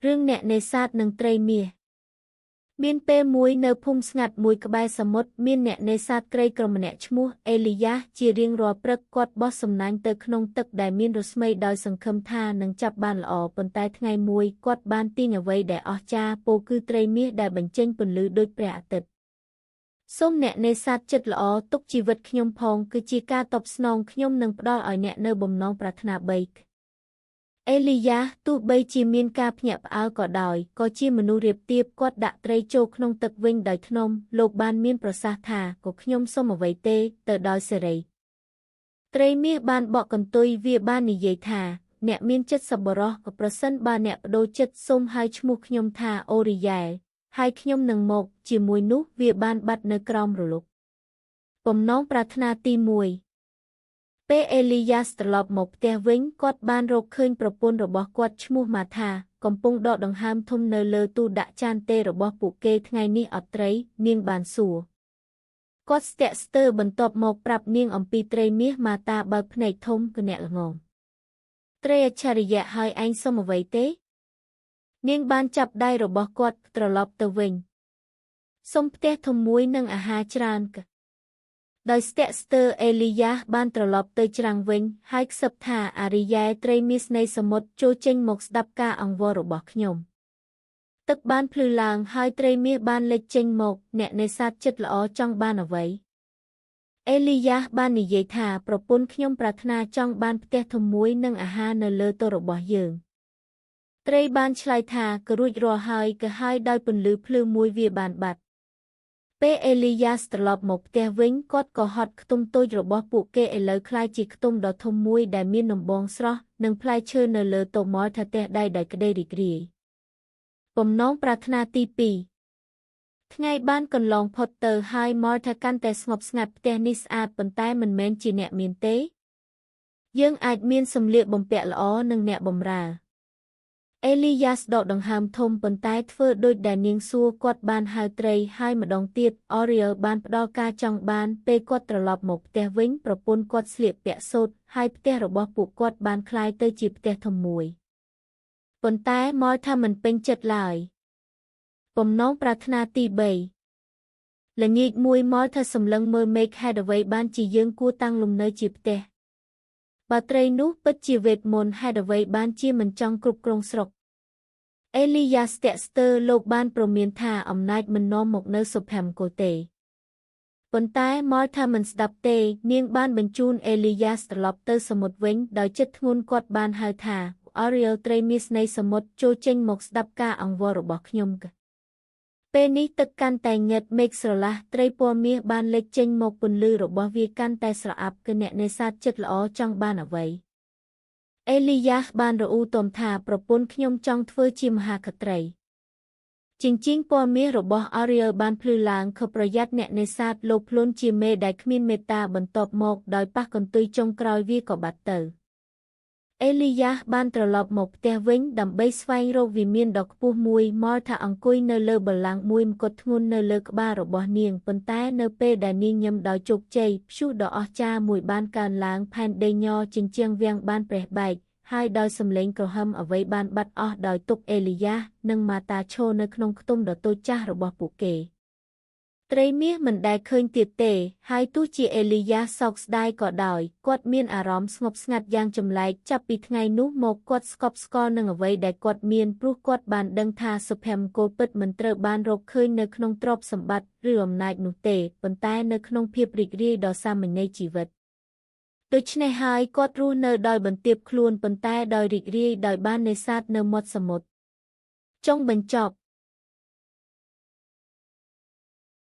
រឿងអ្នកនេសាទនិងត្រីមាសមានពេលមួយនៅភូមិស្ងាត់មួយក្បែរសមុទ្រមានអ្នកនេសាទក្រីក្រម្នាក់ឈ្មោះអេលីយ៉ាជារៀងរាល់ព្រឹកគាត់បោះសំណាញ់ទៅក្នុងទឹកដែលមានរស្មីដោយសង្ឃឹមថានឹងចាប់បានល្អប៉ុន្តែថ្ងៃមួយគាត់បានទាញអ្វីដែលអស្ចារ្យពោលគឺត្រីមាសដែលបញ្ចេញពន្លឺដូចព្រះអាទិត្យសូមអ្នកនេសាទចិត្តល្អទុកជីវិតខ្ញុំផងគឺជាការតបស្នងខ្ញុំនឹងផ្ដល់ឲ្យអ្នកនៅបំណងប្រាថ្នា3អេលីយ៉ាទោះបីជាមានការភ្ញាក់ផ្អើលក៏ដោយក៏ជាមនុស្សរាបទាបគាត់ដាក់ត្រីចូលក្នុងទឹកវិញដោយថ្នមលោកបានមានប្រសាសន៍ថាក៏ខ្ញុំសុំអ្វីទេទៅដោយសេរីត្រីមាសបានបកកន្ទុយវាបាននិយាយថាអ្នកមានចិត្តសប្បុរសក៏ប្រសិនបើអ្នកបដូរចិត្តសូមហៅឈ្មោះខ្ញុំថាអូរីយ៉ែលហើយខ្ញុំនឹងមកជាមួយនោះវាបានបាត់នៅក្រោមរលកបំណងប្រាថ្នាទី1ពេលអេលីយ៉ាត្រឡប់មកផ្ទះវិញគាត់បានរកឃើញប្រពន្ធរបស់គាត់ឈ្មោះម៉ាថាកំពុងដកដង្ហើមធំនៅលើទូដាក់ចានទេរបស់ពួកគេថ្ងៃនេះអត់ត្រីនាងបានសួរគាត់ស្ទាក់ស្ទើរបន្ទាប់មកប្រាប់នាងអំពីត្រីមាសម៉ាតាបើកភ្នែកធំគអ្នកល្ងងត្រីអច្ឆរិយៈហើយឯងសុំអ្វីទេនាងបានចាប់ដៃរបស់គាត់ត្រឡប់ទៅវិញសុំផ្ទះធំមួយនិងអាហារច្រើនដោយស្ទាក់ស្ទើរអេលីយ៉ាបានត្រឡប់ទៅច្រាំងវិញហើយខ្សឹបថាអារីយ៉ែត្រីមាសនៃសមុទ្រចូលចេញមកស្ដាប់ការអង្វររបស់ខ្ញុំទឹកបានភ្លឺឡើងហើយត្រីមាសបានលេចចេញមកអ្នកនេសាទចិត្តល្អចង់បានអ្វីអេលីយ៉ាបាននិយាយថាប្រពន្ធខ្ញុំប្រាថ្នាចង់បានផ្ទះធំមួយនិងអាហារនៅលើតុរបស់យើងត្រីបានឆ្លើយថាក៏រួចរាល់ហើយក៏ហើយដោយពន្លឺភ្លឺមួយវាបានបាត់ពេលអេលីយ៉ាត្រឡប់មកផ្ទះវិញគាត់ក៏ហត់ខ្ទមតូចរបស់ពួកគេឥឡូវคล้ายជាខ្ទមដ៏ធំមួយដែលមានដំបងស្រស់និងផ្លែឈើនៅលើតុម៉លថាទះដៃដោយក្តីរីករាយបំណងប្រាថ្នាទី2ថ្ងៃបានកន្លងផុតទៅហើយម៉លថាកាន់តែស្ងប់ស្ងាត់ផ្ទះនេះស្អាតប៉ុន្តែមិនមែនជាអ្នកមានទេយើងអាចមានសម្លៀកបំពាក់ល្អនិងអ្នកបម្រើអេលីយ៉ាដកដង្ហើមធំប៉ុន្តែធ្វើដូចដែលនាងសួរគាត់បានហៅត្រីហើយម្ដងទៀតអូរីយ៉ែលបានផ្ដល់ការចង់បានពេលគាត់ត្រឡប់មកផ្ទះវិញប្រពន្ធគាត់ស្លៀកពាក់សូត្រហើយផ្ទះរបស់ពួកគាត់បានคล้ายទៅជាផ្ទះធំមួយប៉ុន្តែម៉លថាមិនពេញចិត្តឡើយបំណងប្រាថ្នាទី3ល្ងាចមួយម៉លថាសម្លឹងមើលមេឃហេតុអ្វីបានជាយើងគួរតាំងលំនៅជាផ្ទះបើត្រីនោះពិតជាវេទមន្តហេតុអ្វីបានជាមិនចង់គ្រប់គ្រងស្រុកអេលីយ៉ាស្ទាក់ស្ទើរលោកបានប្រមានថាអំណាចមិននាំមកនៅសុភមង្គលទេប៉ុន្តែម៉លថាមិនស្ដាប់ទេនាងបានបញ្ជូនអេលីយ៉ាត្រឡប់ទៅសមុទ្រវិញដោយចិត្តធ្ងន់គាត់បានហៅថាអូរីយ៉ែលត្រីមាសនៃសមុទ្រចូលចេញមកស្ដាប់ការអង្វររបស់ខ្ញុំពេលនេះទឹកកាន់តែងឹតមេឃស្រឡះត្រីពណ៌មាសបានលេចចេញមកពន្លឺរបស់វាកាន់តែស្រអាប់គឺអ្នកនេសាទចិត្តល្អចង់បានអ្វីអេលីយ៉ាបានរអ៊ូទុំថាប្រពន្ធខ្ញុំចង់ធ្វើជាមហាក្ត្រីជញ្ជីងពណ៌មាសរបស់អូរីយ៉ែលបានភ្លឺឡើងខប្រយ័ត្នអ្នកនេសាទលោភលន់ជាមេដែលគ្មានមេត្តាបន្ទាប់មកដោយប៉ះកន្ទុយចុងក្រោយវាក៏បាត់ទៅអេលីយ៉ាបានត្រឡប់មកផ្ទះវិញដើម្បីស្វែងរកវិមានដ៏ខ្ពស់មួយម៉លថាអង្គុយនៅលើបល្ល័ង្កមួយមកុដធ្ងន់នៅលើក្បាលរបស់នាងប៉ុន្តែនៅពេលដែលនាងញឹមដោយជោគជ័យព្យុះដ៏អស្ចារ្យមួយបានកើនឡើងផែនដីញ័រជញ្ជាំងវាំងបានប្រេះបែកហើយដោយសំឡេងក្រហមអ្វីបានបាត់អស់ដោយទុកអេលីយ៉ានិងម៉ាតាឈរនៅក្នុងខ្ទមដ៏តូចចាស់របស់ពួកគេត្រីមាសមិនដែលឃើញទៀតទេហើយទោះជាអេលីយ៉ាសោកស្ដាយក៏ដោយគាត់មានអារម្មណ៍ស្ងប់ស្ងាត់យ៉ាងចម្លែកចាប់ពីថ្ងៃនោះមកគាត់ស្កប់ស្កល់នឹងអ្វីដែលគាត់មានព្រោះគាត់បានដឹងថាសុភមង្គលពិតមិនត្រូវបានរកឃើញនៅក្នុងទ្រព្យសម្បត្តិឬអំណាចនោះទេប៉ុន្តែនៅក្នុងភាពរីករាយដ៏សាមញ្ញនៃជីវិតដូច្នេះហើយគាត់រស់នៅដោយបន្ទាបខ្លួនប៉ុន្តែដោយរីករាយដោយបាននេសាទនៅមាត់សមុទ្រចុងបញ្ចប់